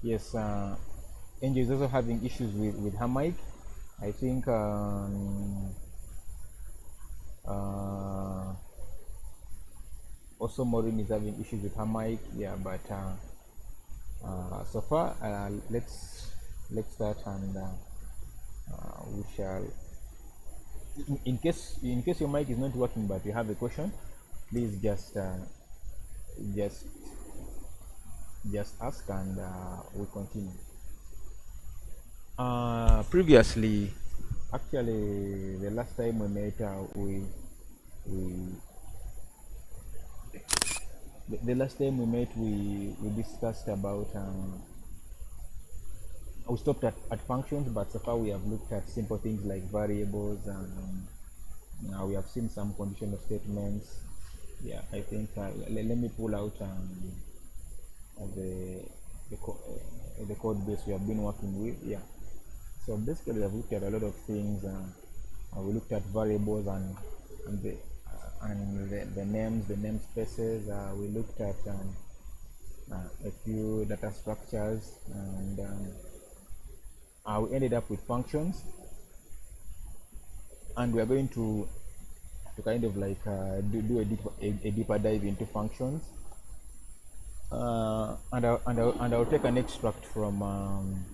Yes, Angel is also having issues with her mic. I think also Maureen is having issues with her mic. Yeah, but so far, let's start, and we shall. In case your mic is not working, but you have a question, please just just ask, and we continue. Previously, actually, the last time we met, we the last time we met, we discussed about we stopped at functions, but so far we have looked at simple things like variables, and we have seen some conditional statements. Yeah, I think let me pull out the the code base we have been working with. Yeah, so basically we have looked at a lot of things. We looked at variables and the names, the namespaces. We looked at a few data structures, and we ended up with functions, and we are going to kind of like do a deeper dive into functions. And I'll take an extract from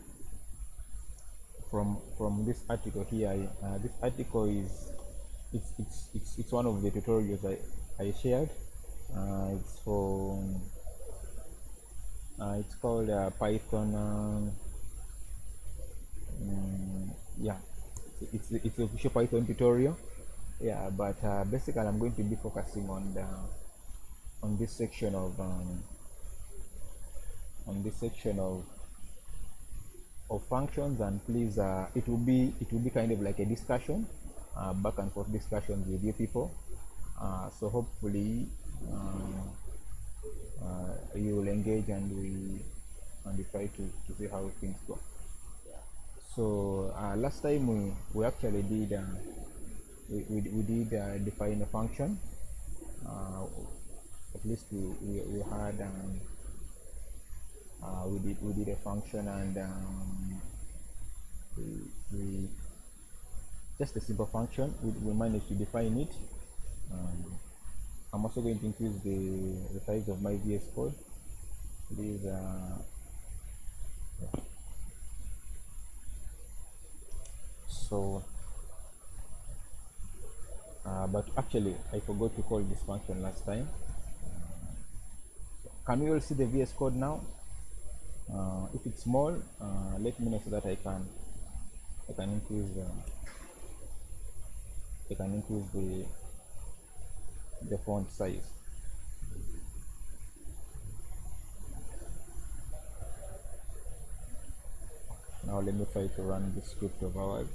this article here. This article is it's one of the tutorials I shared. It's called Python. Yeah, it's a official Python tutorial. Yeah, but basically I'm going to be focusing on this section of on this section of functions. And please, it will be kind of like a discussion, back and forth discussions with you people. So hopefully you will engage, and we try to see how things go. So last time we actually did we did define a function. At least we had we did a function, and we just a simple function. We managed to define it. I'm also going to increase the size of my VS Code. Please, so but actually I forgot to call this function last time. Can we all see the VS Code now? If it's small, let me know so that I can increase the font size. Now let me try to run this script of ours.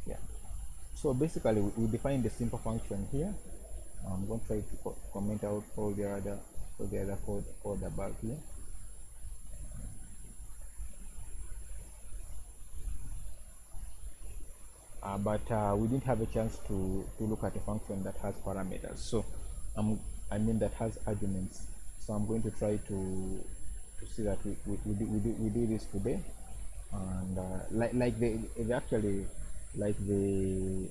Yeah. So basically, we defined the simple function here. I'm going to try to comment out all the other code above here. But we didn't have a chance to look at a function that has parameters. So I mean that has arguments. So I'm going to try to see that we do this today. And like the actually like the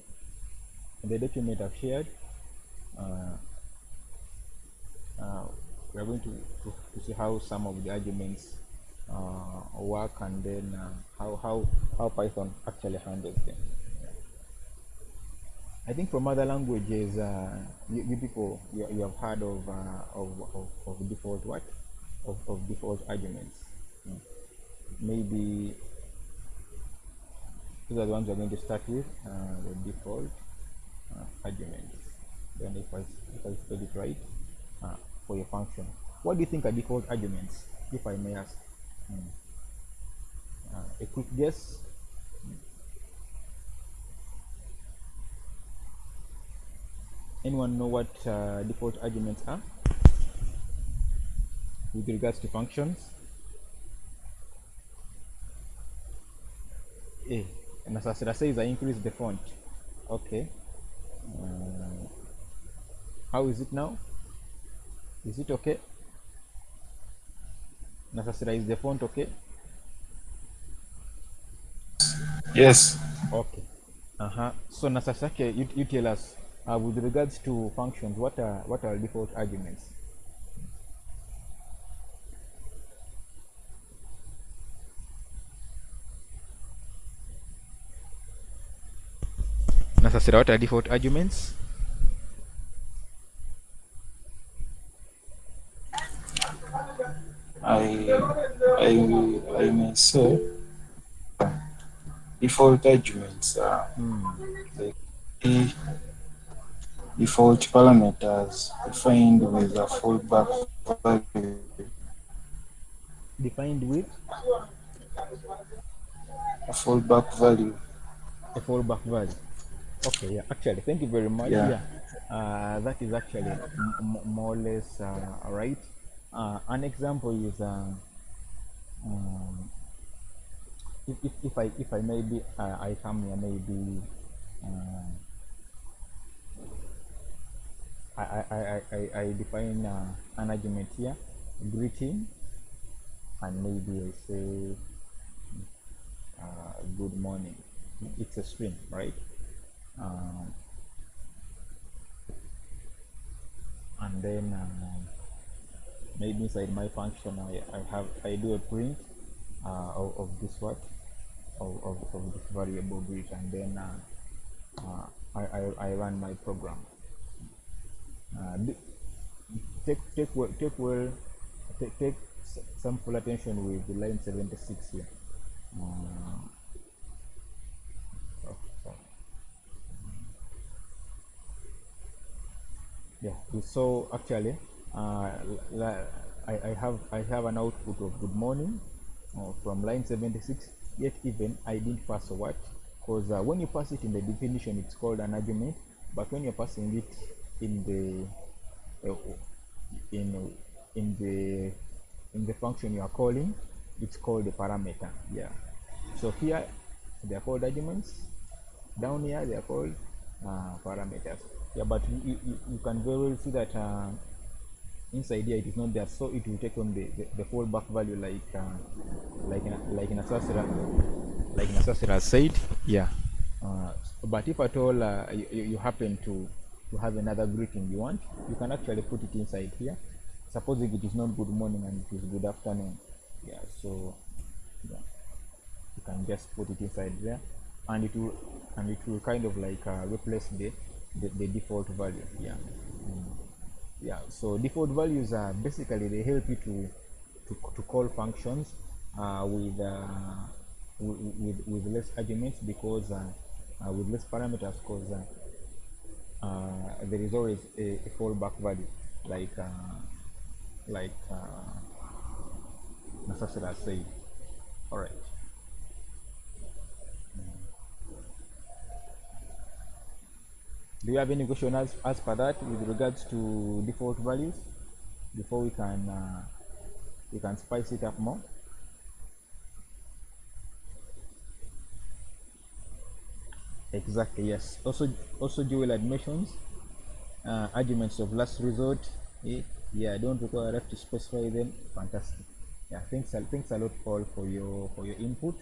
document I've shared, we are going to see how some of the arguments work, and then how Python actually handles them. I think from other languages, you people you have heard of default what of default arguments. Maybe these are the ones we're going to start with, the default arguments. Then if I spell it right, for your function. What do you think are default arguments, if I may ask? A quick guess. Anyone know what default arguments are with regards to functions? And as I says, I increase the font. Okay. How is it now? Is it okay? Nasasira, is the font okay? Yes. Okay. So Nasasake, you tell us with regards to functions, what are default arguments? Nasasira, what are default arguments? I I may say default arguments are like the default parameters defined with a fallback value. Defined with A fallback value. a fallback value. Okay, yeah, actually, thank you very much. Yeah. Yeah, that is actually more or less right. An example is um, if I maybe I come here maybe uh, I define an argument here, greeting, and maybe I say good morning. It's a string, right? Um, and then maybe inside my function I do a print of this what of this variable greet, and then I run my program. Uh, take well take some full attention with the line 76 here. Uh, oh, sorry. Yeah, so actually uh, I have an output of good morning from line 76, yet even I didn't pass a what, because when you pass it in the definition it's called an argument, but when you're passing it in the in in the in the function you are calling, it's called a parameter. Yeah, so here they are called arguments, down here they are called parameters. Yeah, but you can very well see that inside here it is not there, so it will take on the fallback value like in Asasira, said. Yeah, but if at all you happen to have another greeting you want, you can actually put it inside here. Supposing it is not good morning and it is good afternoon, yeah, so yeah, you can just put it inside there, and it will kind of like replace the default value. Yeah. Yeah, so default values are basically they help you to call functions with less arguments, because with less parameters, because there is always a fallback value, like Nasasira said. All right. Do you have any question as per that with regards to default values before we can spice it up more? Exactly. Yes. Also dual admissions, arguments of last resort. Yeah, don't require ref to specify them. Fantastic. Yeah, thanks a lot, Paul, for your input.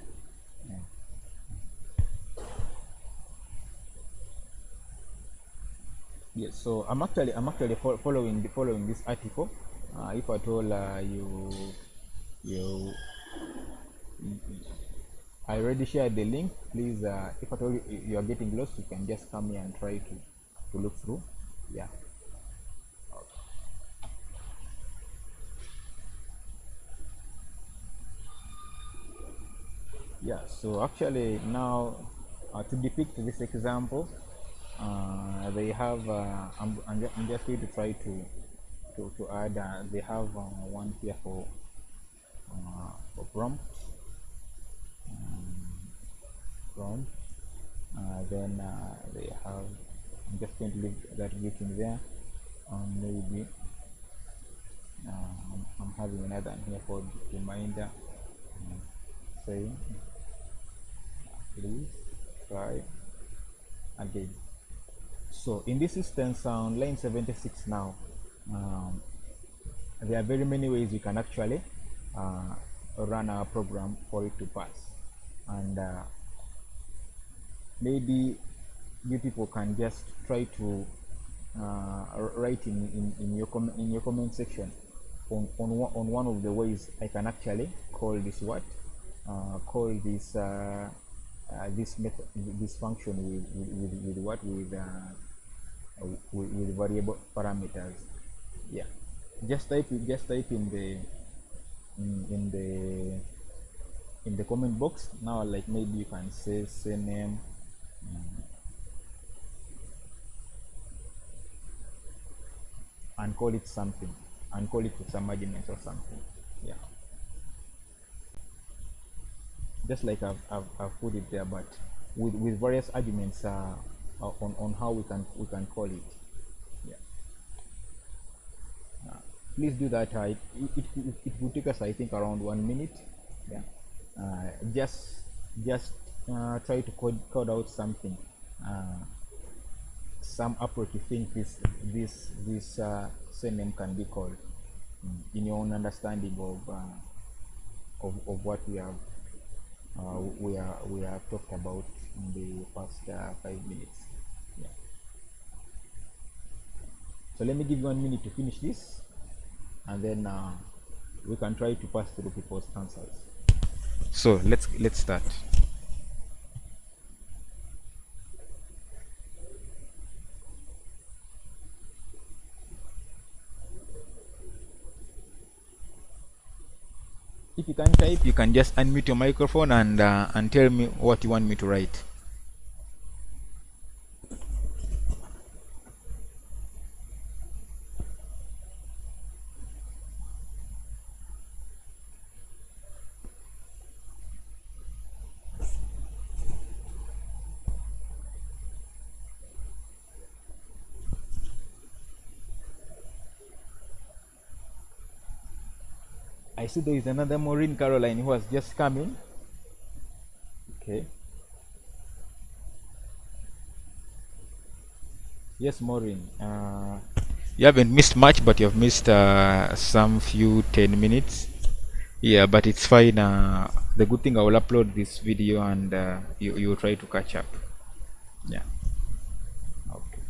Yeah. Yes. So following this article. If at all you I already shared the link. Please, if at all you are getting lost, you can just come here and try to look through. Yeah. Yeah, so actually now to depict this example, they have I'm just going to try to add they have one here for prompt. Then they have, I'm just going to leave that bit in there. Maybe I'm having another one here for reminder, saying please try again. So in this instance on line 76 now, um, there are very many ways you can actually run our program for it to pass. And maybe you people can just try to write in your comment section on one of the ways I can actually call this this method, this function with what with variable parameters. Yeah, just type in the in the in the comment box now. Like maybe you can say name, and call it something, and call it with some arguments or something. Yeah, just like I've put it there, but with various arguments on how we can call it. Yeah, please do that. It will take us, I think, around 1 minute. Yeah, just try to code out something, some approach you think this surname can be called, in your own understanding of what we have talked about in the past 5 minutes. Yeah. So let me give you 1 minute to finish this, and then we can try to pass through people's answers. So let's start. If you can type, you can just unmute your microphone and tell me what you want me to write. I see there is another Maureen Caroline who has just come in. Okay. Yes, Maureen. You haven't missed much, but you have missed some few 10 minutes. Yeah, but it's fine. The good thing, I will upload this video, and you will try to catch up. Yeah. Okay.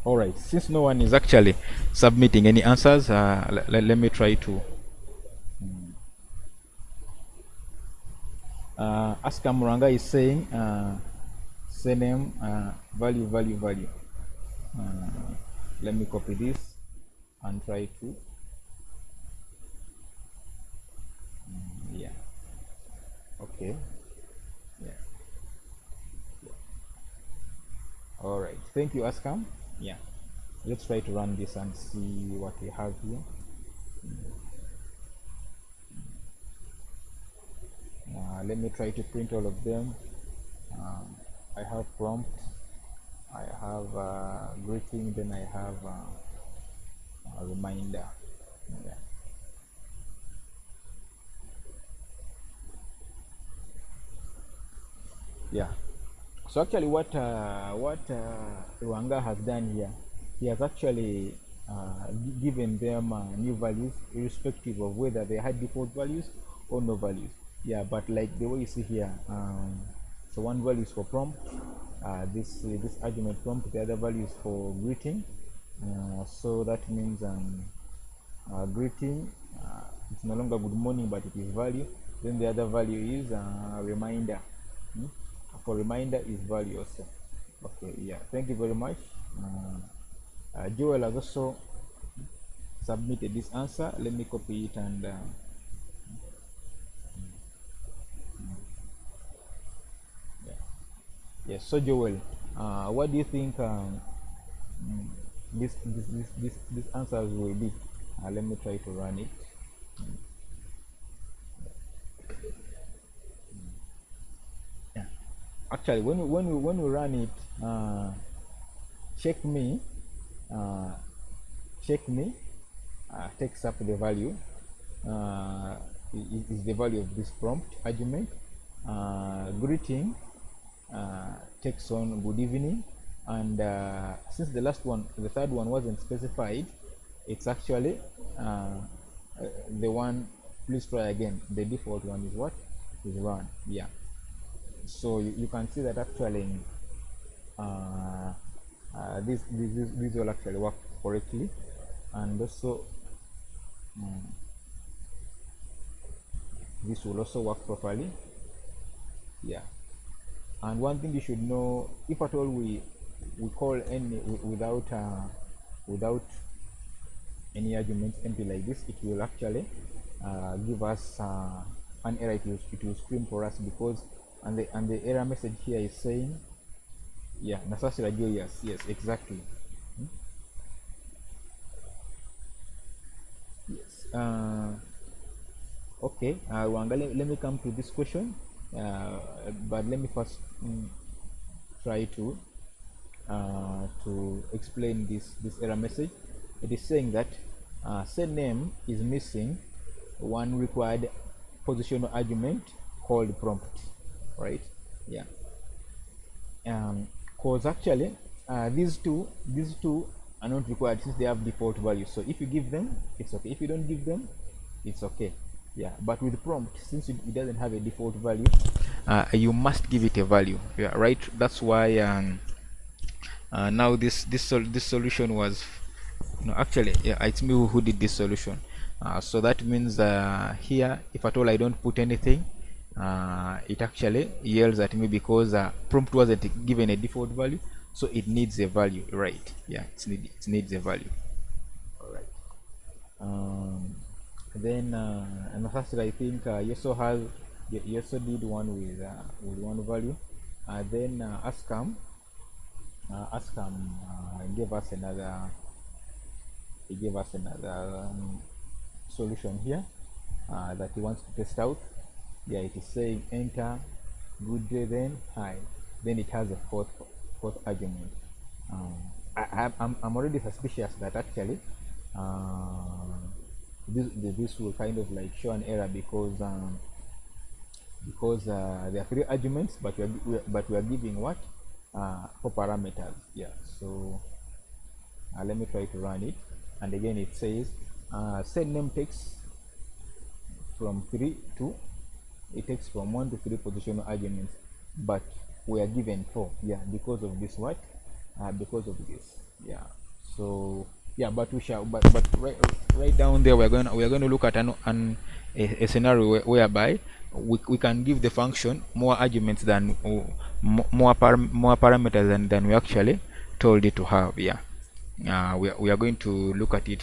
All right. Since no one is actually submitting any answers, let me try to. Aska Muranga is saying surname value. Let me copy this and try to. Yeah. Okay. Yeah. All right. Thank you, Askam. Yeah. Let's try to run this and see what we have here. Let me try to print all of them. I have prompt, I have greeting, then I have a reminder. Yeah. Yeah. So actually, what Rwanga has done here, he has actually given them new values, irrespective of whether they had default values or no values. Yeah, but like the way you see here, so one value is for prompt, this argument prompt, the other value is for greeting. So that means greeting, it's no longer good morning, but it is value. Then the other value is reminder. For reminder is value also. Okay, yeah, thank you very much. Joel has also submitted this answer. Let me copy it and yes. So Joel, what do you think this answers will be? Let me try to run it. Yeah. Actually, when we run it, check me takes up the value. Is the value of this prompt argument. Greeting takes on good evening, and since the third one wasn't specified, it's actually the one. Please try again. The default one is what is run. Yeah, so you can see that actually this will actually work correctly, and also this will also work properly. Yeah, and one thing you should know, if at all we call any without any arguments empty like this, it will actually give us an error. It will scream for us, because and the error message here is saying, yeah, nasasira joyous. Yes, exactly. Yes. Okay, Wanga, let me come to this question, but let me first try to explain this error message. It is saying that say name is missing one required positional argument called prompt, right? Yeah. Cause actually these two are not required, since they have default values. So if you give them, it's okay. If you don't give them, it's okay. Yeah, but with prompt, since it doesn't have a default value, you must give it a value. Yeah, right. That's why now this solution was, no, actually, yeah, it's me who did this solution. So that means here, if at all I don't put anything, it actually yells at me, because prompt wasn't given a default value, so it needs a value, right? Yeah, it needs a value. All right. Then and first, I think you also have you also did one with one value. Then Ascam gave us another. He gave us another solution here that he wants to test out. Yeah, it is saying enter good day, then hi, then it has a fourth argument. I'm already suspicious that actually this will kind of like show an error, because there are three arguments, but we are giving what, four parameters. Yeah, so let me try to run it, and again it says send name takes from 3 to, it takes from 1 to 3 positional arguments, but we are given 4. Yeah, because of this, what, because of this. Yeah, so yeah, but we shall, but right down there we're going to look at a scenario whereby we can give the function more arguments than more parameters than we actually told it to have. Yeah, we are going to look at it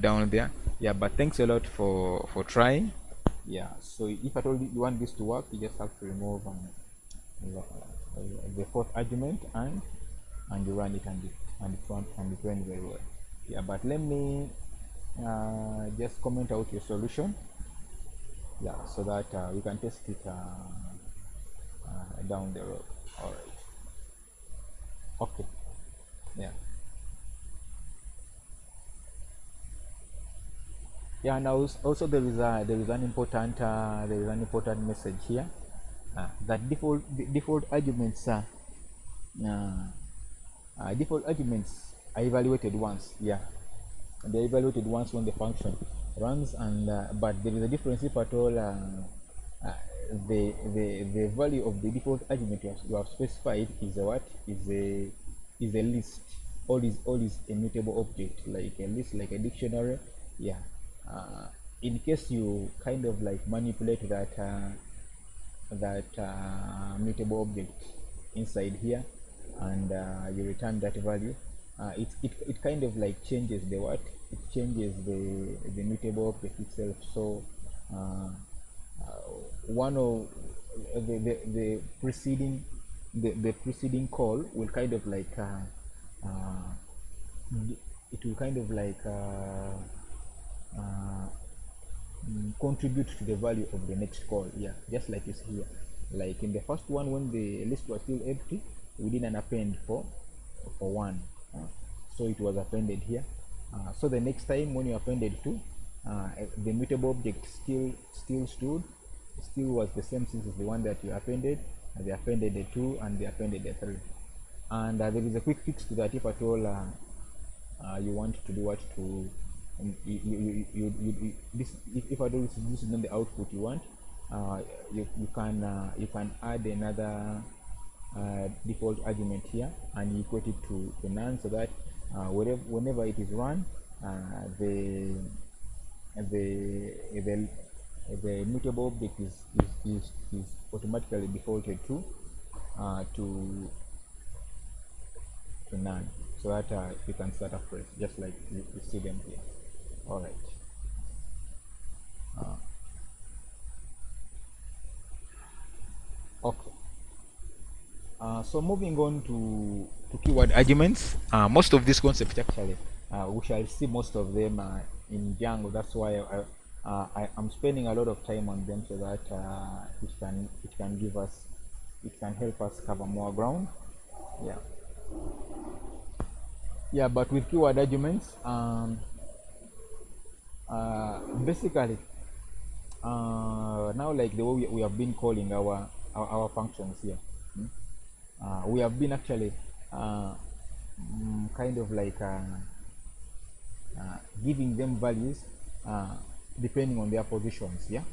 down there. Yeah, but thanks a lot for trying. Yeah, so if at all you want this to work, you just have to remove the fourth argument, and you run it, and it runs very well. Yeah, but let me just comment out your solution. Yeah, so that we can test it down the road. All right. Okay. Yeah. Yeah. Now also there is an important message here, that default arguments are evaluated once. Yeah, they're evaluated once when the function runs, and but there is a difference if at all the value of the default argument you have specified is a what, is a list. All is a mutable object, like a list, like a dictionary. Yeah, in case you kind of like manipulate that mutable object inside here, and you return that value, it kind of like changes the what, it changes the mutable object itself. So one of the preceding call will kind of like it will kind of like contribute to the value of the next call. Yeah, just like you see here, like in the first one, when the list was still empty, we did an append for one, so it was appended here. So the next time when you appended 2, the mutable object still was the same, since it's the one that you appended, and they appended the 2 and they appended the 3. And there is a quick fix to that if at all you want to do what, and this, if I do this is not the output you want, you can add another default argument here and equate it to none, so that whenever it is run, the the the mutable object is automatically defaulted to none, so that you can start afresh, just like you see them here. All right. Okay. So moving on to keyword arguments, most of these concepts actually, we shall see most of them in Django. That's why I'm spending a lot of time on them, so that it can give us, it can help us cover more ground. Yeah. Yeah, but with keyword arguments, basically, now, like the way we have been calling our functions here, we have been actually kind of like giving them values uh, depending on their positions. Yeah,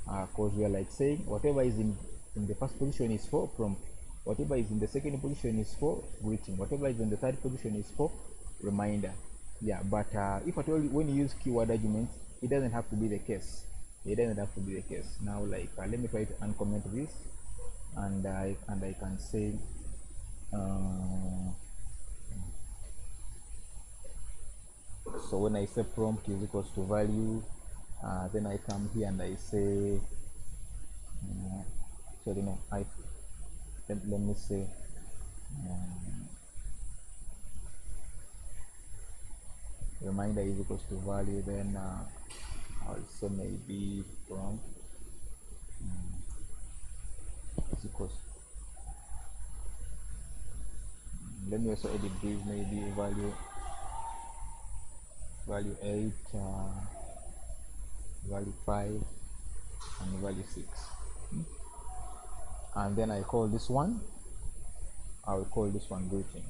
because we are like saying whatever is in the first position is for prompt, whatever is in the second position is for greeting, whatever is in the third position is for reminder. Yeah, but if at all when you use keyword arguments, it doesn't have to be the case. It doesn't have to be the case. Now, like let me try to uncomment this, and I can say so when I say prompt is equals to value, then I come here and I say so you know I let me say reminder is equals to value, then I'll say maybe prompt is equals, let me also edit this, maybe value 8, value 5, and value 6. And then I call this one, I will call this one greeting.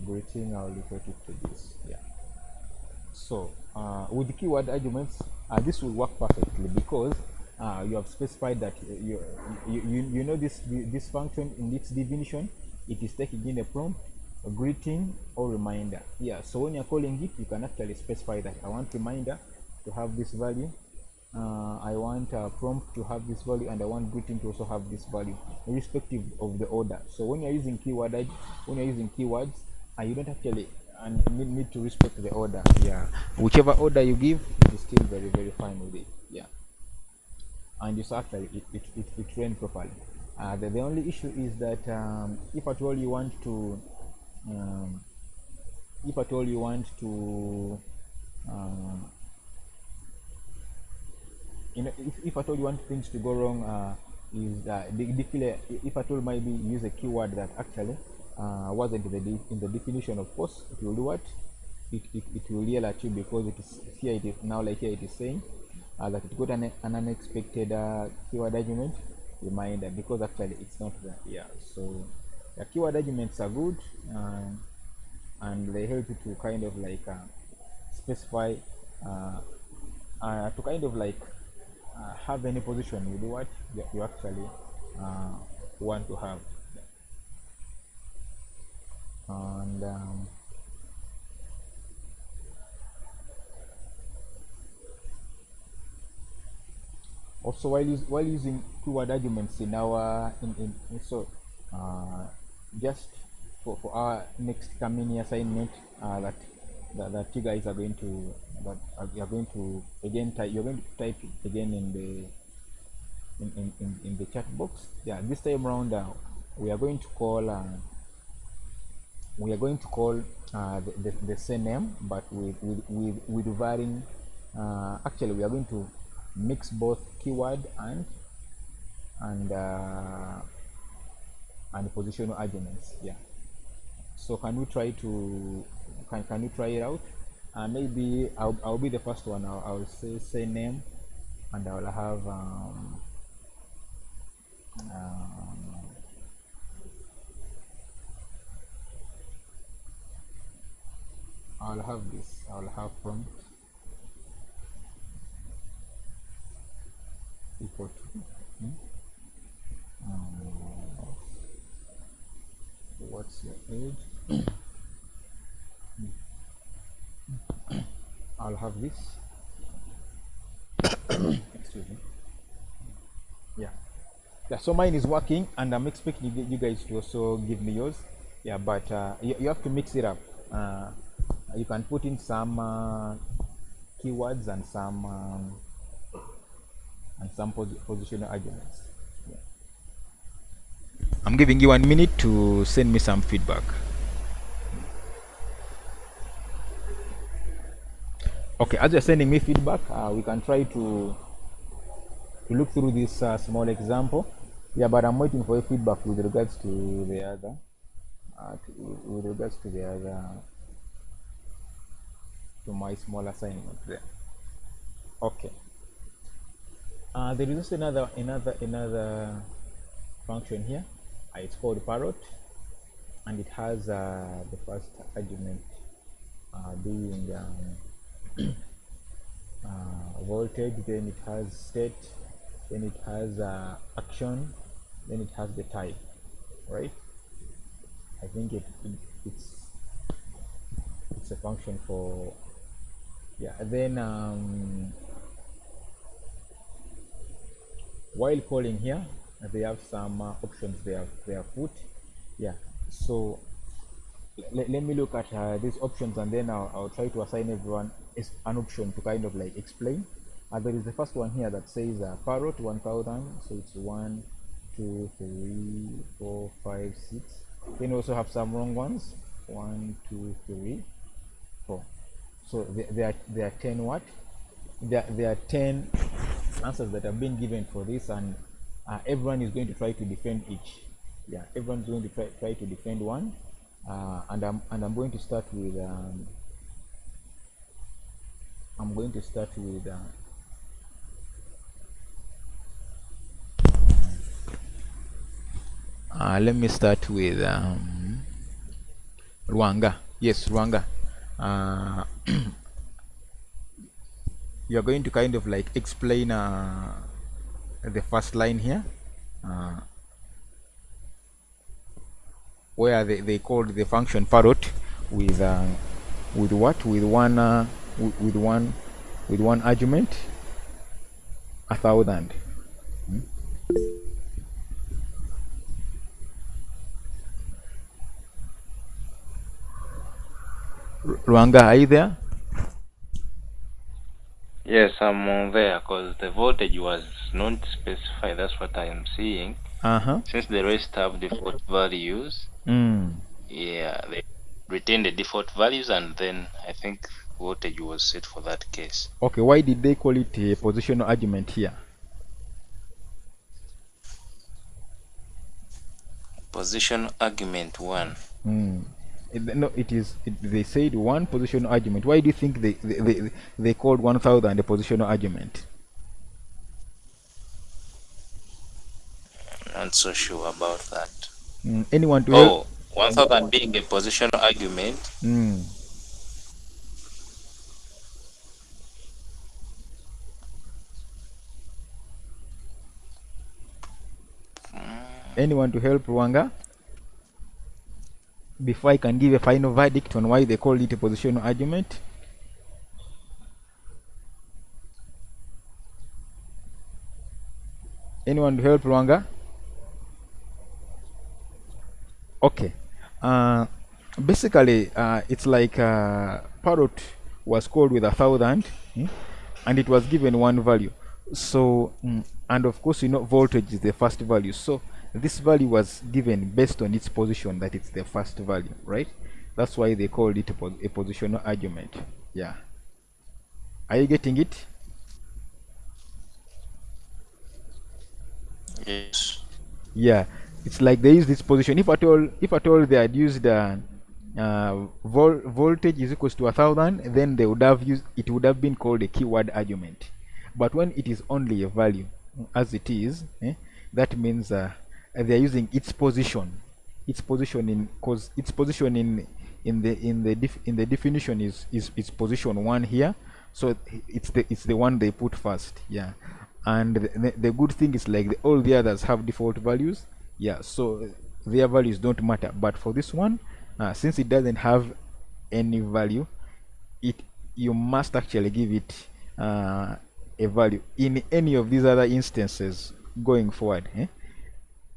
I will refer it to this. Yeah. So with the keyword arguments, this will work perfectly, because you have specified that you know this function in its definition, it is taking in a prompt, a greeting, or reminder. Yeah, so when you're calling it, you can actually specify that I want reminder to have this value, I want prompt to have this value, and I want greeting to also have this value, irrespective of the order. So when you're using keywords, you don't actually need to respect the order. Yeah, whichever order you give, it is still very, very fine with it. Yeah, and you actually it ran properly. The only issue is that if at all you want to um, if at all you want to if at all you want things to go wrong, is declare, if at all maybe use a keyword that actually wasn't in the definition. Of course, it will do what, it will yell at you, because it is here, it is now, like here it is saying that it got an unexpected keyword argument reminder, because actually it's not there. Yeah, so the keyword arguments are good, and they help you to kind of like specify, to kind of like have any position you do what you actually want to have. And also, while using keyword arguments in our so just for our next coming assignment, that you guys are going to, you are going to again type, you're going to type it again in the chat box. Yeah, this time around we are going to call the same name, but with varying, actually we are going to mix both keyword and positional arguments. Yeah, so can we try to can you try it out? Maybe I'll be the first one. I'll say name, and I'll have I'll have this. I'll have prompt equal to what's your age. I'll have this. Excuse me. Yeah. Yeah, so mine is working, and I'm expecting you guys to also give me yours. Yeah, but you have to mix it up. You can put in some keywords and some positional arguments. Yeah. I'm giving you 1 minute to send me some feedback. Okay, as you're sending me feedback, we can try to look through this small example. Yeah, but I'm waiting for your feedback with regards to the other, to my small assignment there. Okay. There is also another function here. It's called parrot, and it has the first argument being voltage, then it has state, then it has action, then it has the type, right? I think it's a function for, yeah. And then while calling here, they have some options they have put. Yeah, so let me look at these options, and then I'll try to assign everyone an option to kind of like explain. There is the first one here that says parrot 1000, so it's 1 2 3 4 5 6. Then we also have some wrong ones, 1 2 3 4. So there are 10 what? There are 10 answers that have been given for this, and everyone is going to try to defend each. Yeah, everyone's going to try to defend one, and I'm going to start with let me start with Rwanga. Yes, Rwanga. You're going to kind of like explain the first line here, where they called the function parrot with what? With one argument, 1000. Rwanga, are you there? Yes, I'm on there because the voltage was not specified. That's what I am seeing. Since the rest have default values, yeah, they retain the default values, and then I think voltage was set for that case. Okay, why did they call it a positional argument here? Position argument 1. No, they said one positional argument. Why do you think they called 1000 a positional argument? Not so sure about that. Anyone to help? 1000 being a positional argument. Anyone to help Rwanga? Before I can give a final verdict on why they call it a positional argument. Anyone to help Rwanga? Okay. Basically, it's like parrot was called with 1000, and it was given one value. So, and of course, voltage is the first value. So this value was given based on its position, that it's the first value, right? That's why they called it a positional argument. Yeah. Are you getting it? Yes. Yeah. It's like they use this position. If at all they had used voltage is equals to 1000, then they would have used, it would have been called a keyword argument. But when it is only a value, as it is, that means they're using its position in, because its position in the definition is position 1 here, so it's the one they put first. Yeah, and the good thing is like all the others have default values. Yeah, so their values don't matter, but for this one, since it doesn't have any value, you must actually give it a value. In any of these other instances going forward,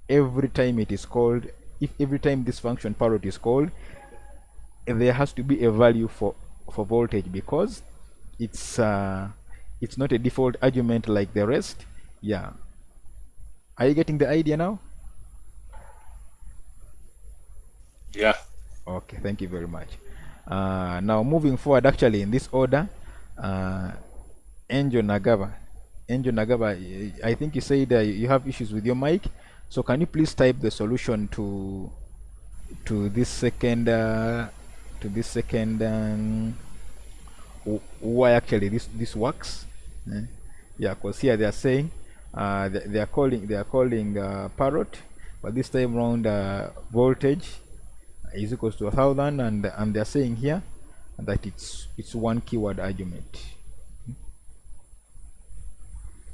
every time it is called, if every time this function parrot is called, there has to be a value for voltage, because it's not a default argument like the rest. Yeah, are you getting the idea now? Yeah. Okay, thank you very much. Now moving forward, actually in this order, Angel Nagaba, I think you said you have issues with your mic, so can you please type the solution to this second why actually this works. Yeah, because here they are saying they are calling parrot, but this time around voltage is equals to 1000, and they are saying here that it's one keyword argument.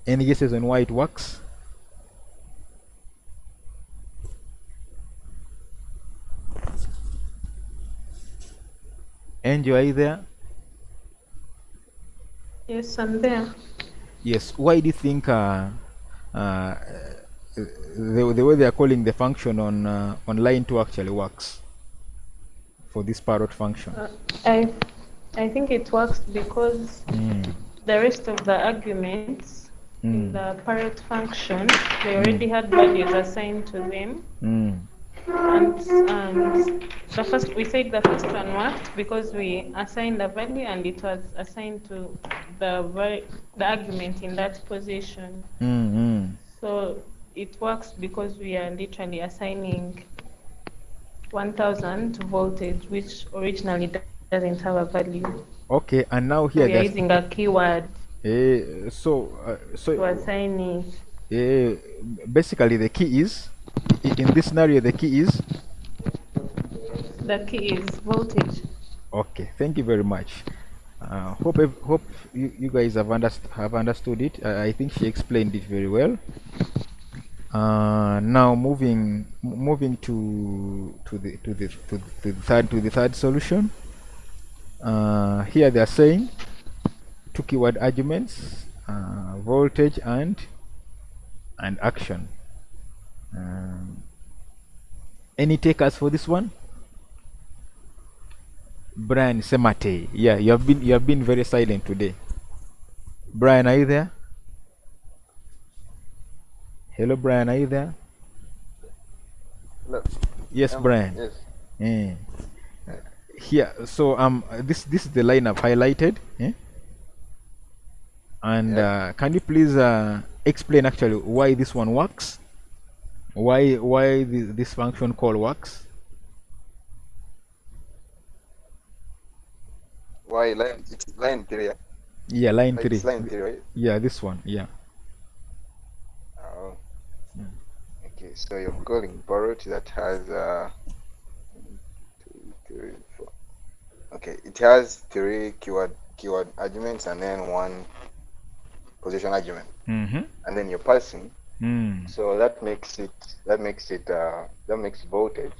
Any guesses on why it works? Angel, are you there? Yes, I'm there. Yes. Why do you think the way they are calling the function on line 2 actually works for this parrot function? I think it works because the rest of the arguments in the parrot function, they already had values assigned to them. And we said the first one worked because we assigned a value and it was assigned to the argument in that position. So it works because we are literally assigning 1000 to voltage, which originally doesn't have a value. Okay, and now here we are using a keyword so to assign it. Basically the key is, in this scenario, the key is voltage. Okay, thank you very much. Hope you guys have understood it. I think she explained it very well. Now moving to the third solution. Here they are saying two keyword arguments, voltage and action. Any takers for this one? Brian Semate. Yeah, you have been very silent today. Brian, are you there? Hello, Brian, are you there? Hello. Yes, Brian. Yes. Here, so this is the line I've highlighted. And can you please explain actually why this one works? Why this function call works? Why line? It's line 3. Yeah, line Like 3. it's line 3, right? Yeah, this one. Yeah. Oh. Okay, so you're calling parrot that has 2, 3, 4. Okay, it has 3 keyword arguments and then 1 position argument. And then you're passing. So that makes voltage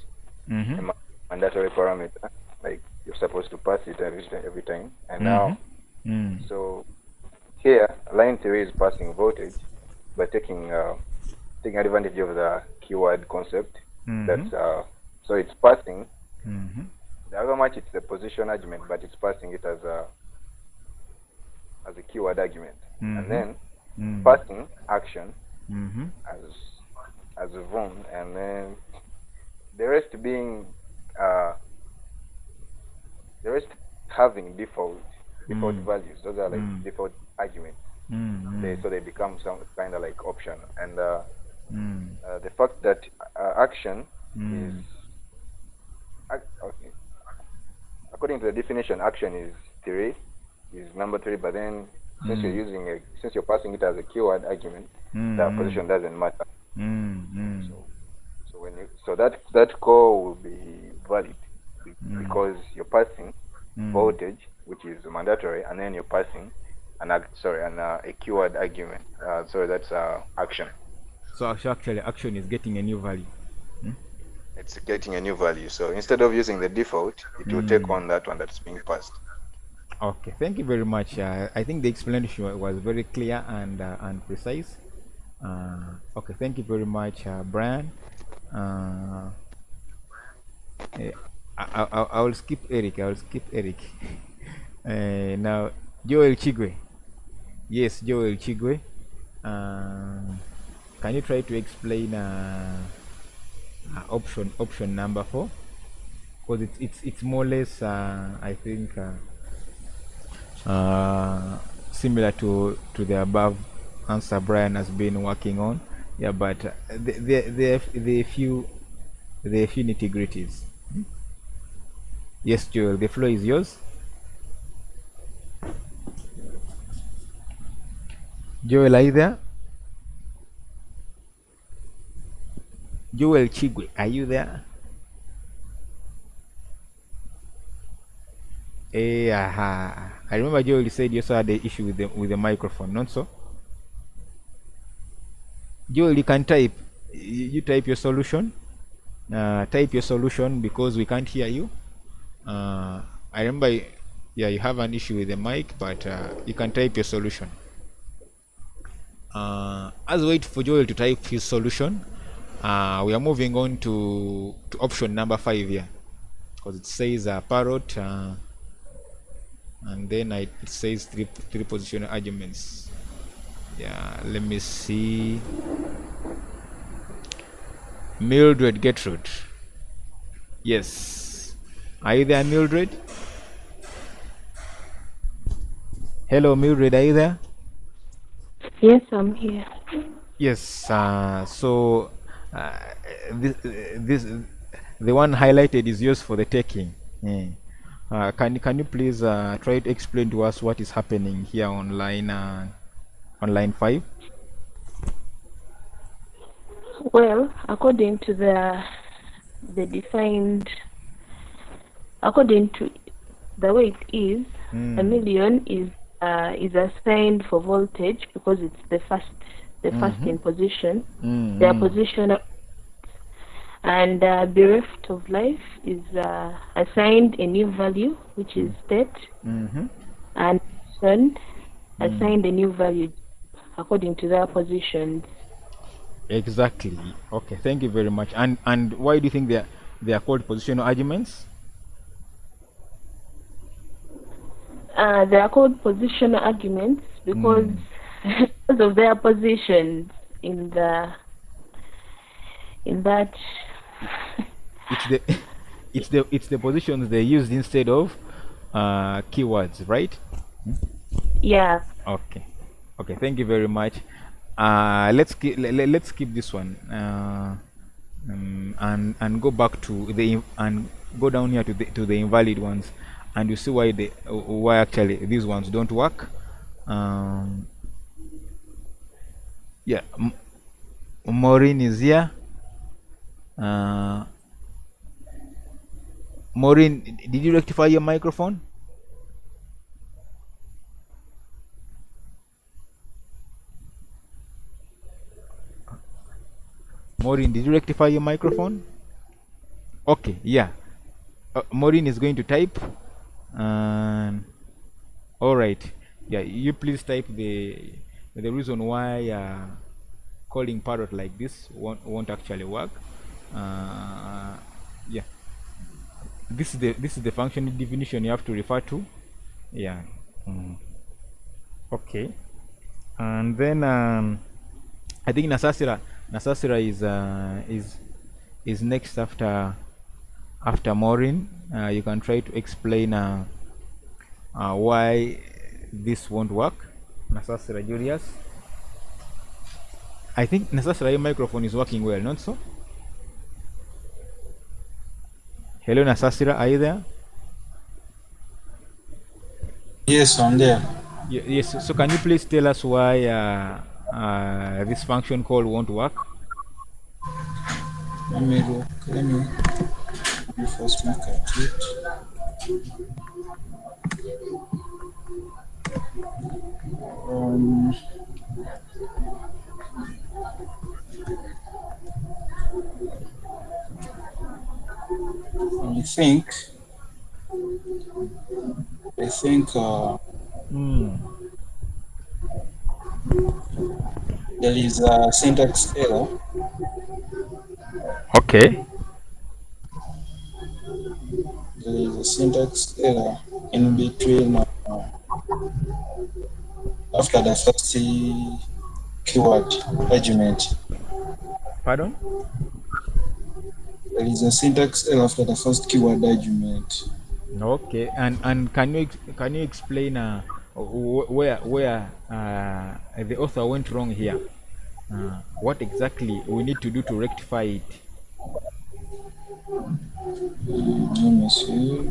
a mandatory parameter. Like you're supposed to pass it every time. And now, so here line 3 is passing voltage by taking advantage of the keyword concept. That's so it's passing. However much it's the position argument, but it's passing it as a keyword argument, and then passing action as a VOM, and then the rest being the rest having default values. Those are like default arguments. So they become some kind of like option, and the fact that action is okay. According to the definition, action is number 3, but then since you're passing it as a keyword argument, the position doesn't matter. So that call will be valid because you're passing voltage, which is mandatory, and then you're passing a keyword argument. That's action. So actually, action is getting a new value. It's getting a new value. So instead of using the default, it will take on that one that's being passed. Okay, thank you very much. I think the explanation was very clear and precise. Okay, thank you very much, Brian. I will skip Eric. Now, Joel Chigwe. Yes, Joel Chigwe. Can you try to explain option number 4? Because it's more or less, I think, similar to the above answer Brian has been working on. Yeah, but there are few nitty-gritties. Yes, Joel, the floor is yours. Joel, are you there? Joel Chigwe, are you there? I remember Joel said you also had the issue with the microphone, not so? Joel, you can type. You type your solution. Type your solution because we can't hear you. I remember, yeah, you have an issue with the mic, but you can type your solution. As we wait for Joel to type his solution, we are moving on to option number 5 here, because it says parrot, and then it says three positional arguments. Yeah, let me see. Mildred Gertrude. Yes. Are you there, Mildred? Hello, Mildred, are you there? Yes, I'm here. Yes. So this the one highlighted is yours for the taking. Yeah. Can you please try to explain to us what is happening here on line 5? Well, according to the according to the way it is, a million is assigned for voltage because it's the first in position. Their position, and bereft of life is assigned a new value, which is state, and son assigned a new value according to their positions. Exactly. Okay, thank you very much. And why do you think they are called positional arguments? They are called positional arguments because because of their positions in that. It's the positions they used instead of keywords, right? Yeah. Okay. Thank you very much. Let's keep this one and go back to go down here to the invalid ones, and you see why actually these ones don't work. Yeah, Maureen is here. Maureen, did you rectify your microphone? Maureen, did you rectify your microphone? Okay, yeah. Maureen is going to type. All right. Yeah, you please type the reason why calling parrot like this won't actually work. Yeah. This is the function definition you have to refer to. Yeah. Okay. And then I think Nasasira is next after Maureen. You can try to explain why this won't work. Nasasira Julius. I think Nasasira, your microphone is working well, not so? Hello, Nasasira, are you there? Yes, I'm there. Yes. So can you please tell us why this function call won't work? Let me You first look at it. I think there is a syntax error. Okay. There is a syntax error in between after the first keyword argument. Pardon? There is a syntax error after the first keyword argument. Okay. And can you explain where the author went wrong here? What exactly we need to do to rectify it? Let me see.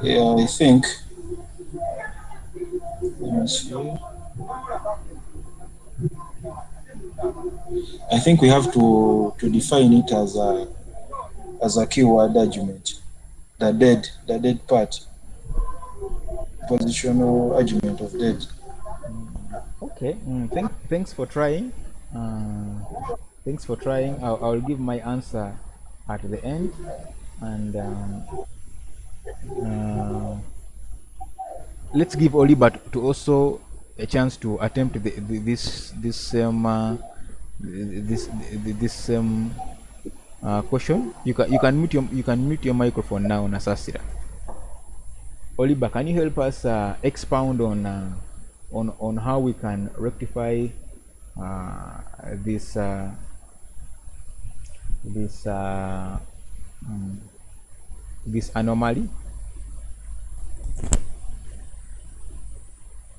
Yeah, I think. Let me see. I think we have to define it as a keyword argument. The dead part. Positional argument of dead. Okay. Thanks for trying. Thanks for trying. I'll give my answer at the end, and let's give Oliver to also a chance to attempt this same question. You can mute your microphone now, Nasasira. Oliver, can you help us expound on how we can rectify this this this anomaly?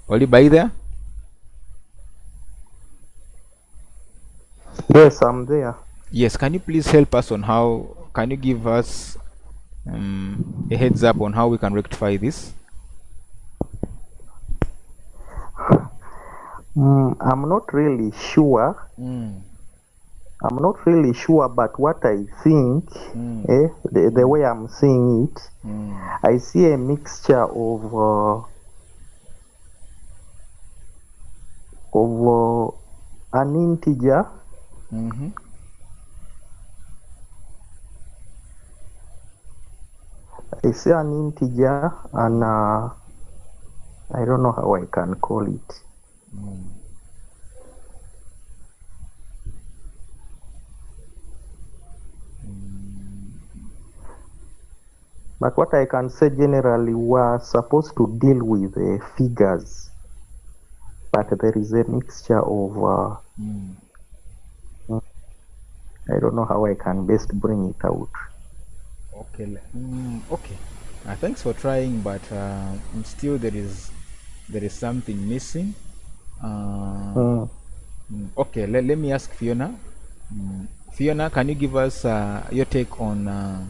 Oliver, are you there? Yes, I'm there. Yes, can you please help us on how? Can you give us a heads up on how we can rectify this? I'm not really sure. I'm not really sure, but what I think, the way I'm seeing it, I see a mixture of an integer. I see an integer and I don't know how I can call it. But what I can say generally, we're supposed to deal with figures, but there is a mixture of I don't know how I can best bring it out. Okay. Okay. Thanks for trying, but still there is something missing. Okay. Let me ask Fiona. Fiona, can you give us your take on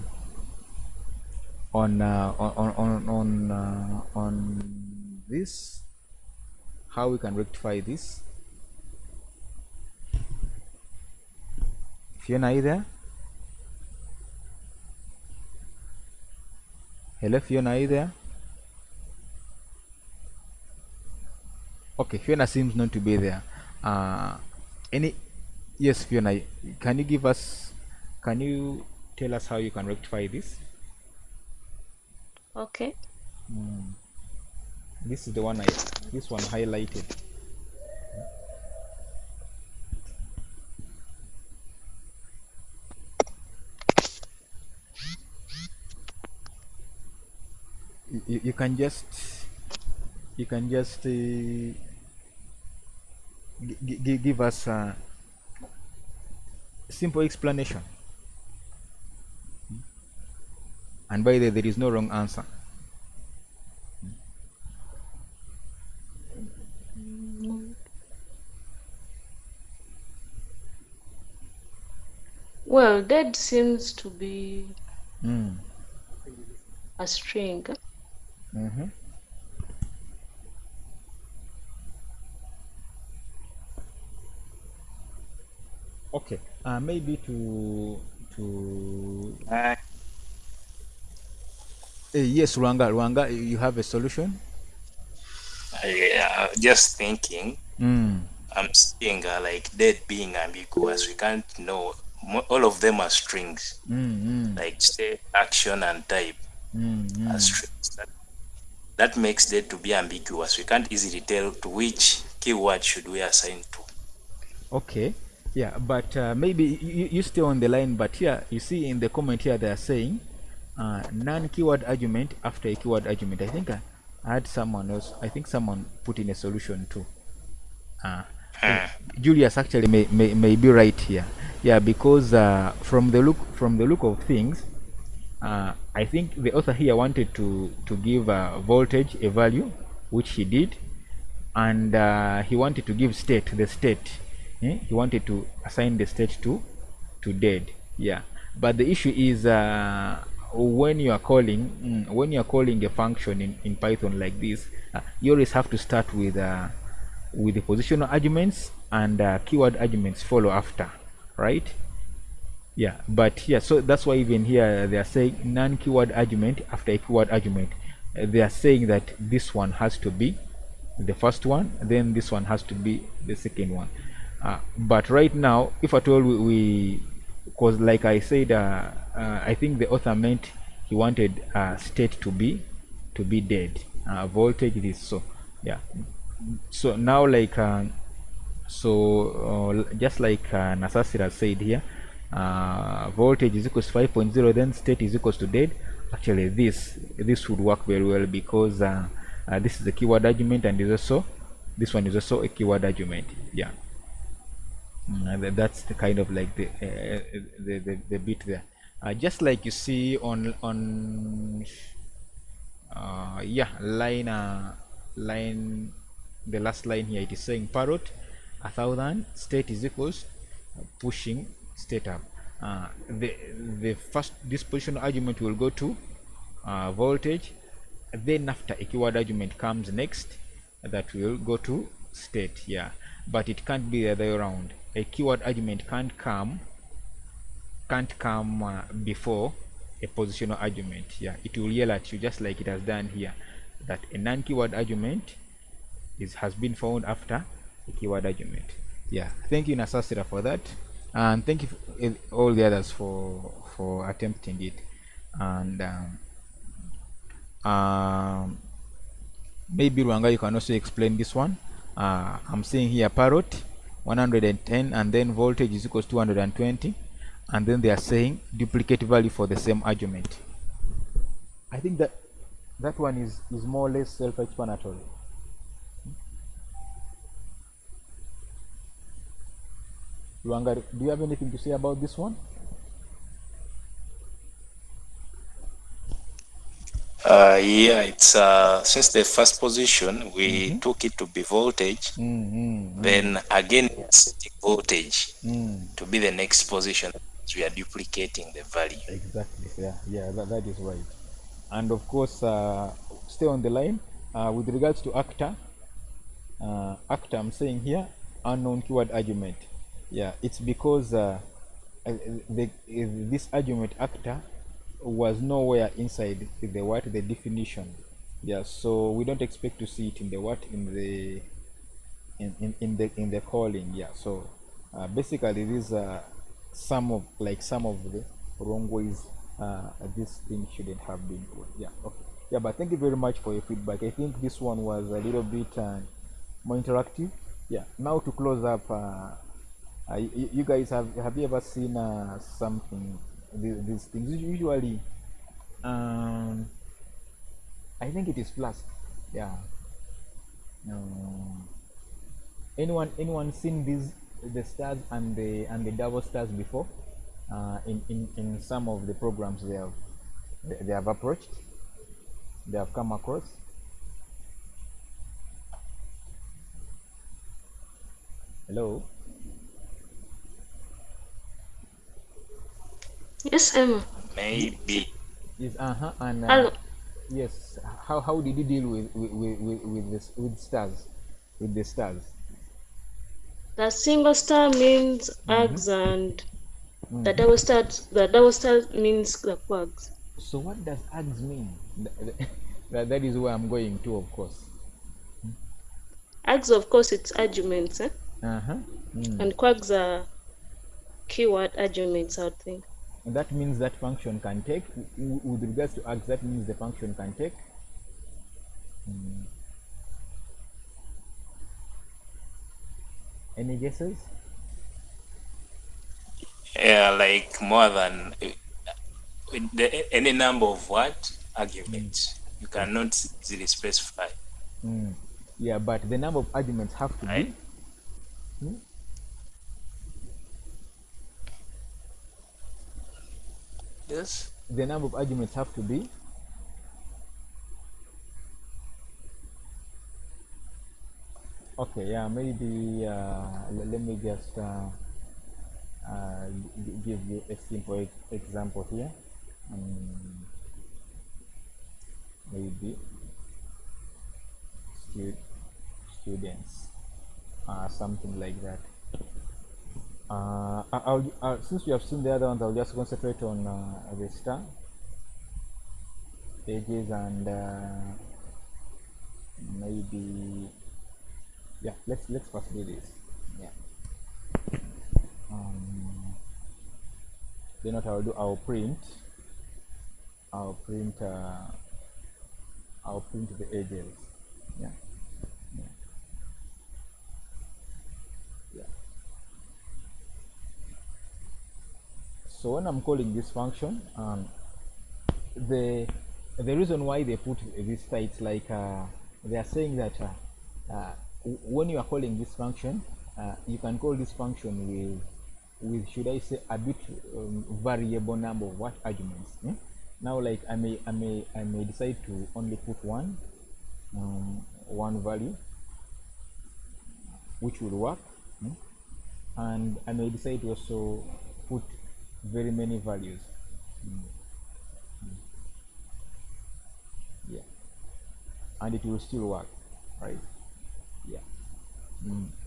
this? How we can rectify this? Fiona, are you there? Hello, Fiona, are you there? Okay, Fiona seems not to be there. Yes, Fiona, can you tell us how you can rectify this? Okay. This is the one this one highlighted. You can just give us a simple explanation, and by the way, there is no wrong answer. Well, dead seems to be a string. Okay, maybe to yes, Ruanga, you have a solution? Just thinking. I'm seeing like dead being ambiguous. We can't know. All of them are strings, like state, action, and type are strings. That makes dead to be ambiguous. We can't easily tell to which keyword should we assign to. Okay, yeah, but maybe you stay on the line. But here, you see in the comment here, they are saying non-keyword argument after a keyword argument. I think I had someone else. I think someone put in a solution too. Julius actually may be right here. Yeah, because from the look of things, I think the author here wanted to give voltage a value, which he did, and he wanted to give state the state. He wanted to assign the state to dead. Yeah, but the issue is when you are calling a function in Python like this, you always have to start with the positional arguments, and keyword arguments follow after, right? Yeah, but yeah, so that's why even here they are saying non-keyword argument after a keyword argument. They are saying that this one has to be the first one, then this one has to be the second one. But right now, if at all we because like I said, I think the author meant he wanted state to be dead. Voltage is so, yeah. So now, like just like Nasasira said here, voltage is equals to 5.0, then state is equals to dead. Actually, this would work very well, because this is a keyword argument, and is also, this one is also a keyword argument. Yeah, that's the kind of like the bit there. Just like you see on yeah, line the last line here, it is saying parrot 1000 state is equals pushing state up. The first disposition argument will go to voltage, then after a keyword argument comes next, that will go to state. Yeah, but it can't be the other way around. A keyword argument can't come before a positional argument. Yeah, it will yell at you just like it has done here, that a non-keyword argument has been found after a keyword argument. Yeah, thank you Nasasira for that, and thank you all the others for attempting it. And maybe Ruanga, you can also explain this one. I'm seeing here parrot 110, and then voltage is equals to 220, and then they are saying duplicate value for the same argument. I think that one is more or less self-explanatory. Luanga, do you have anything to say about this one? Yeah, it's since the first position we took it to be voltage, then again it's voltage to be the next position. We are duplicating the value. Exactly. Yeah, that is right. And of course, stay on the line. With regards to actor, I'm saying here unknown keyword argument. Yeah, it's because this argument actor was nowhere inside the definition. Yeah, so we don't expect to see it in the calling. Yeah, so basically these are some of the wrong ways this thing shouldn't have been put. Yeah, okay. Yeah, but thank you very much for your feedback. I think this one was a little bit more interactive. Yeah, now to close up, you guys have you ever seen something, these things usually I think it is Flask. Yeah. Anyone seen the stars and the double stars before in some of the programs they have approached, they have come across? Hello? Yes, Emma. Maybe. Is and Hello. Yes. How did you deal with this with stars, with the stars? The single star means eggs, and the double star means the quarks. So what does AGS mean? That is where I'm going to, of course. Eggs, of course, it's arguments, eh? And quarks are keyword arguments, I think. And that means that function can take, with regards to AGS, that means the function can take. Any guesses? Yeah, like more than any number of what arguments. You cannot easily specify. Yeah, but the number of arguments have to Right? be. Yes. The number of arguments have to be. Okay, yeah, maybe let me just give you a simple example here. Maybe students, something like that. Since we have seen the other ones, I'll just concentrate on the star pages and maybe, yeah, let's first do this. Yeah. Then what I'll do, I'll print the edges. Yeah. So when I'm calling this function, the reason why they put this star, it's like they are saying that when you are calling this function, you can call this function with should I say a bit variable number of what arguments. Now, like I may decide to only put one value, which will work, and I may decide to also put very many values. Yeah, and it will still work, right? Yeah.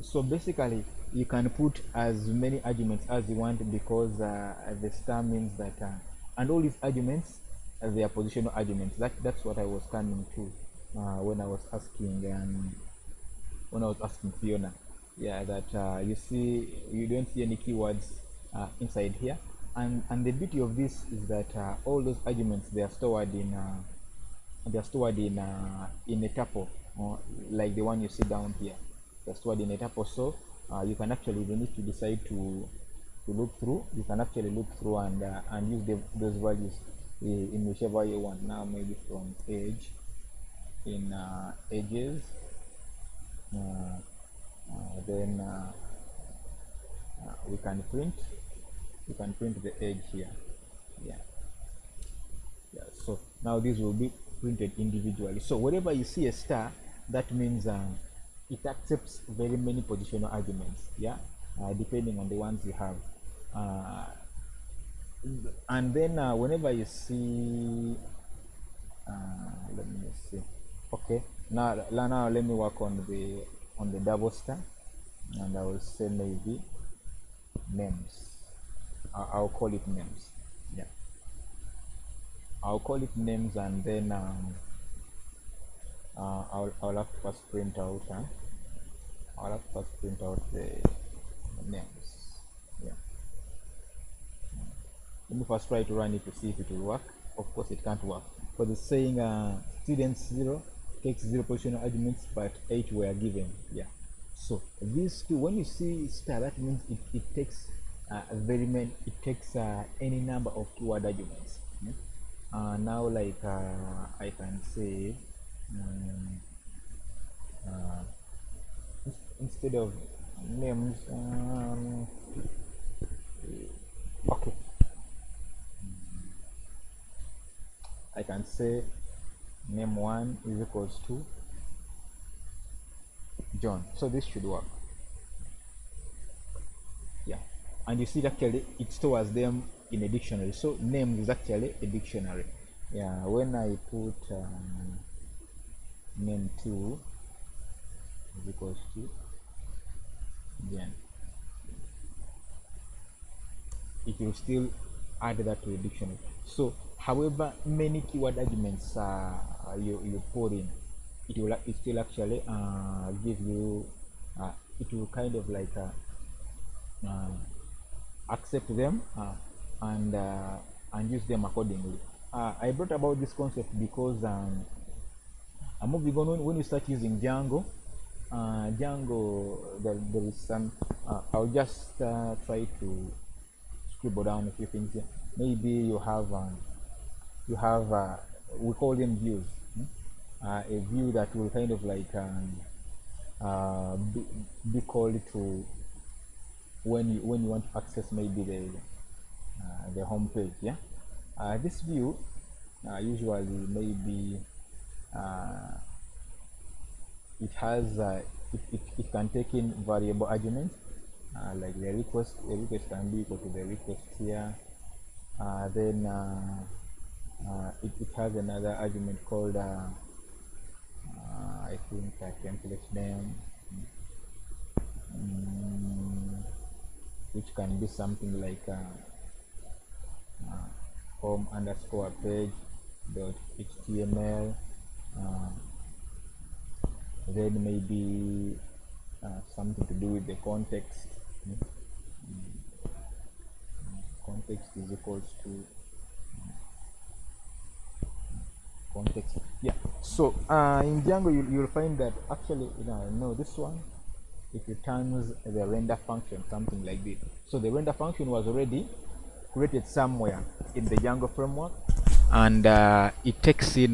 So basically, you can put as many arguments as you want, because the star means that, and all these arguments, they are positional arguments. That's what I was coming to when I was asking Fiona. Yeah, that you see, you don't see any keywords inside here, and the beauty of this is that all those arguments, they are stored in a tuple, like the one you see down here. They're stored in a tuple, so you can actually, even if you decide to look through, you can actually look through and use those values in whichever you want. Now maybe from edge, in edges, then we can print the edge here. Yeah. So now these will be printed individually. So wherever you see a star, that means it accepts very many positional arguments, yeah, depending on the ones you have. And then whenever you see, let me see. Okay, now let me work on the double star, and I will say maybe names. I'll call it names. Yeah, I'll call it names, and then I'll have to first print out. I'll have to first print out the names. Yeah. Let me first try to run it to see if it will work. Of course, it can't work, because it's saying students 0 takes 0 positional arguments, but 8 were given. Yeah. So these two, when you see star, that means it takes it takes any number of keyword arguments. Now, like I can say, instead of names, okay, I can say name 1 is equals to John. So this should work. Yeah, and you see actually it stores them in a dictionary. So names is actually a dictionary. Yeah, when I put name2 is equals to gen, it will still add that to the dictionary. So however many keyword arguments you put in, it still actually give you it will kind of like accept them and use them accordingly. I brought about this concept because I'm moving on. When you start using Django, there is some. I'll just try to scribble down a few things here. Maybe you have we call them views. A view that will kind of like be called to when you want to access maybe the home page. Yeah, this view usually maybe it has it can take in variable arguments like the request. The request can be equal to the request here. Then it has another argument called I think template name, which can be something like home underscore page dot html. Then maybe something to do with the context. Context is equals to context. Yeah. So in Django, you'll find that actually, no, this one it returns the render function, something like this. So the render function was already created somewhere in the Django framework, and it takes in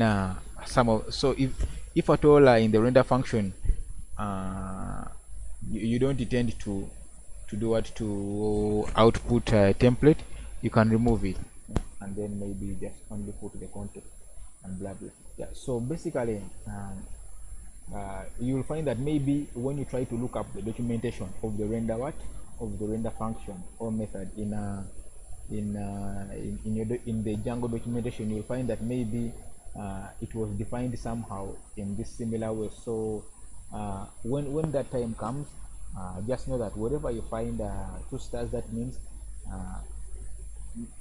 some of. So if at all in the render function, you don't intend to do what, to output a template, you can remove it, and then maybe just only put the context and blah blah. Yeah. So basically, you will find that maybe when you try to look up the documentation of the render function or method in the Django documentation, you'll find that maybe it was defined somehow in this similar way. So when that time comes, just know that wherever you find 2 stars, that means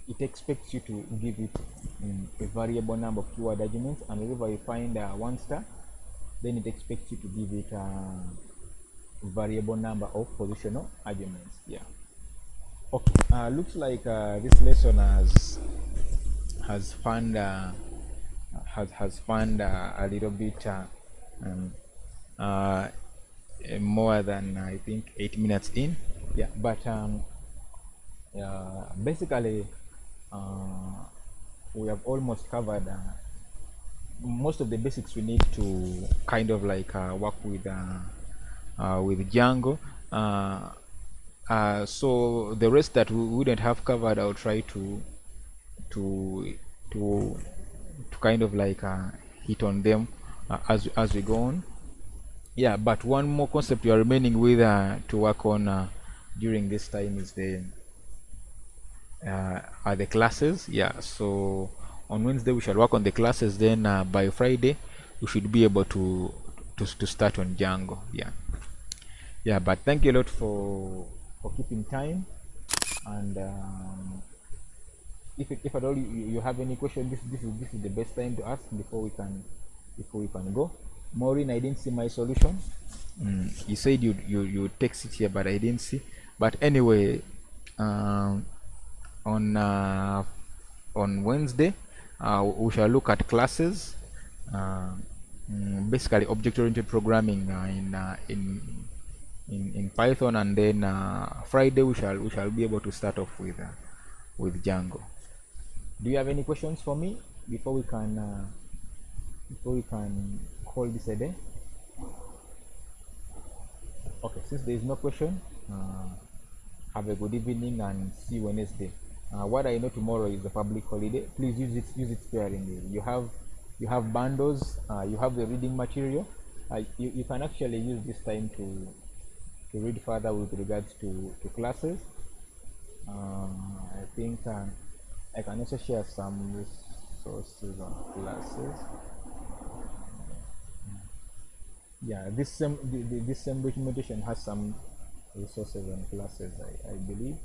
it expects you to give it a variable number of keyword arguments, and wherever you find 1 star, then it expects you to give it a variable number of positional arguments. Yeah. Okay. Looks like this lesson has found a little bit more than I think 8 minutes in. Yeah. But basically, we have almost covered most of the basics we need to kind of like work with Django. So the rest that we wouldn't have covered, I'll try to kind of like hit on them as we go on. Yeah, but one more concept we are remaining with to work on during this time is are the classes. Yeah, so on Wednesday we shall work on the classes, then by Friday we should be able to start on Django. Yeah, but thank you a lot for keeping time, and if at all you have any question, this is the best time to ask before we can go. Maureen, I didn't see my solution. You said you text it here, but I didn't see. But anyway, on Wednesday we shall look at classes, basically object-oriented programming in Python, and then Friday we shall be able to start off with Django. Do you have any questions for me before we can call this a day? Okay, since there is no question, have a good evening and see you Wednesday. What I know, tomorrow is a public holiday. Please use it sparingly. You have bundles, you have the reading material. You can actually use this time to read further with regards to classes. I think I can also share some resources and classes. Yeah, this same documentation has some resources and classes, I believe.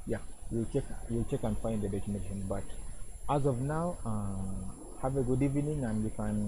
Yeah, you'll check and find the documentation. But as of now, have a good evening, and you can